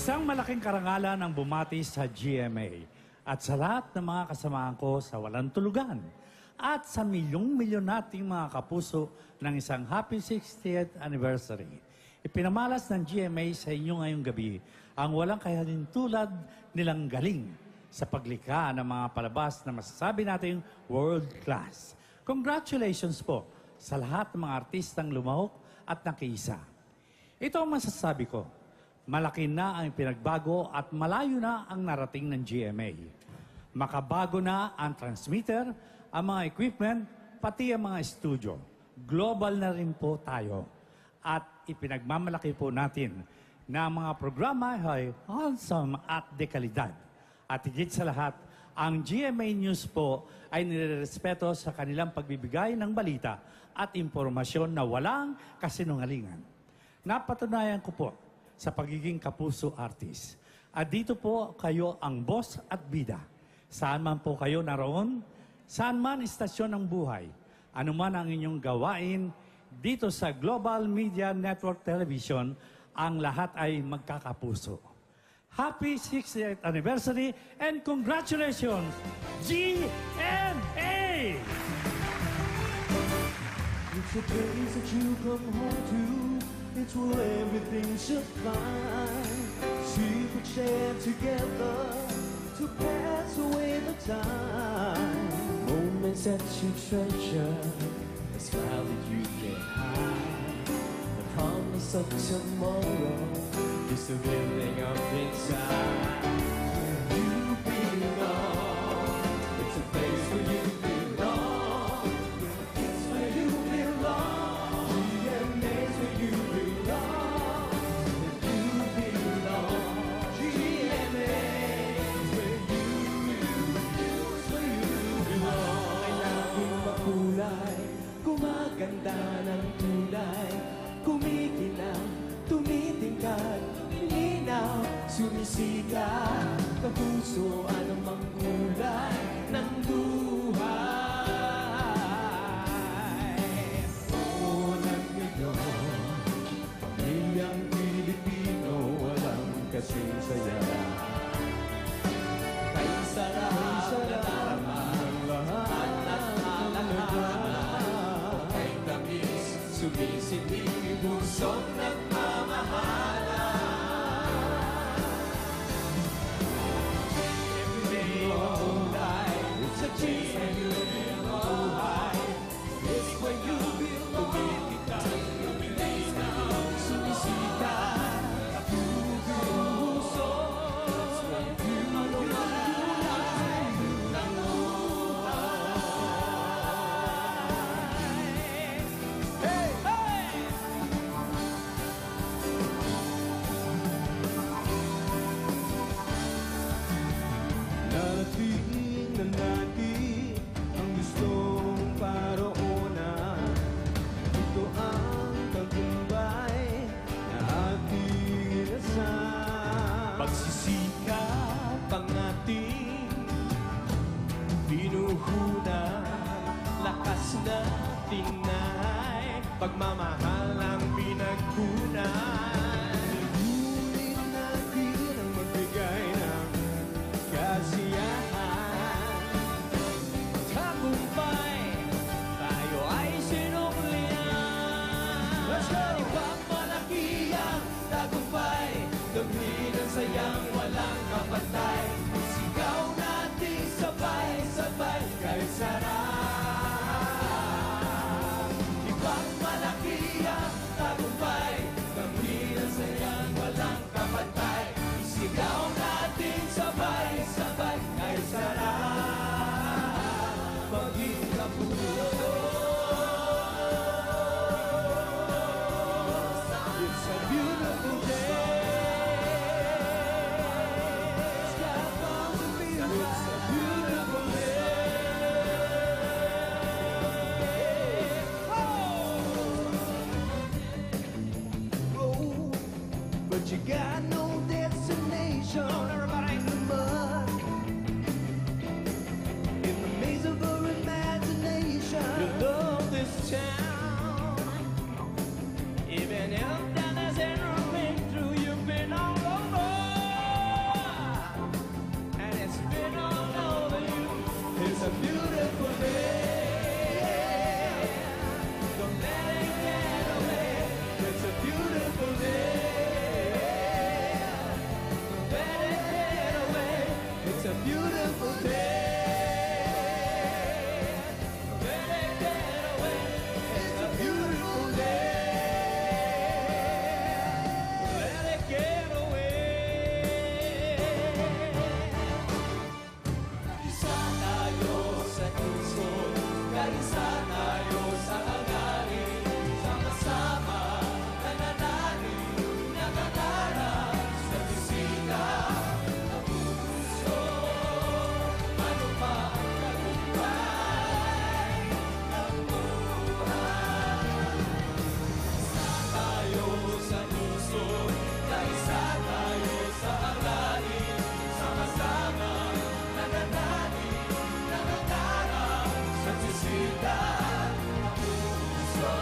Isang malaking karangalan ang bumati sa GMA at sa lahat ng mga kasamahan ko sa walang tulugan at sa milyong-milyon nating mga kapuso ng isang happy 60th anniversary. Ipinamalas ng GMA sa inyo ngayong gabi ang walang kahalintulad nilang galing sa paglikha ng mga palabas na masasabi nating world class. Congratulations po sa lahat ng mga artistang lumahok at nakiisa. Ito ang masasabi ko. Malaki na ang pinagbago at malayo na ang narating ng GMA. Makabago na ang transmitter, ang mga equipment, pati ang mga studio. Global na rin po tayo. At ipinagmamalaki po natin na ang mga programa ay wholesome at dekalidad. At higit sa lahat, ang GMA News po ay nirerespeto sa kanilang pagbibigay ng balita at impormasyon na walang kasinungalingan. Napatunayan ko po sa pagiging kapuso artist. At dito po kayo ang boss at bida. Saan man po kayo naroon, saan man istasyon ng buhay, anuman ang inyong gawain, dito sa Global Media Network Television, ang lahat ay magkakapuso. Happy 60th anniversary and congratulations, GMA! It's a place that you come home to. It's where everything should find. We could share together to pass away the time. Moments that you treasure, a smile that you can't hide. The promise of tomorrow is the building up inside. Where you belong, it's a place where you belong. It's where you belong. GMA's where you belong. Where you belong. GMA is where you belong. Ay laging makulay, gumaganda ng tulay, kumikinang, tumitingkad, linaw, sumisikat, kapuso, anumang kulay ng buhay. Unang ngayon, pamilyang Pilipino, walang kasing saya. Kay sarap na darama, at nalalaman, kay tamis, sumisiping pusong nagmamahala. Everyday kulay, it's a chance and you belong. It's where you belong. Tumikitan, lumilinaw, sumisikat, puso. It's where you belong. Ng buhay. Hey! Hey! Narating na natin ang gustong paroonan. Ito ang tagumpay na ating inasal. Pagsisikap ang ating pinuhunan. Lakas natin ay pagmamahal ang pinagkunan. Ngunit natin ang magbigay ng kasiyahan. Tagumpay, tayo ay sinuklian. Let's go! Ipagmalaki ang tagumpay, damhin ang sayang walang kapantay. Sigaw natin sabay-sabay, kahit sarap. Ipagmalaki ang tagumpay, damhin ang sayang walang kapantay. Sigaw natin sabay-sabay, kahit sarap maging kapuso. It's a beautiful day. It's got bound to be right. It's a beautiful day. Oh, but you got no destination. Everybody in the mud, in the maze of her imagination. You love this town, even if that hasn't been through. You've been all over. beautiful day. Ready, get away. It's a beautiful day. Ready, get away. Isa tayo sa lungsod, kaisa tayo sa hangarin. Sama-sama, nananalig, nakakarap sa bisita. Ang puso, ano pa ang tagumpay ng buhay? Isa tayo sa lungsod, kaisa tayo sa hangarin. Sama-sama, nananalig, nakakarap sa bisita. Ang puso,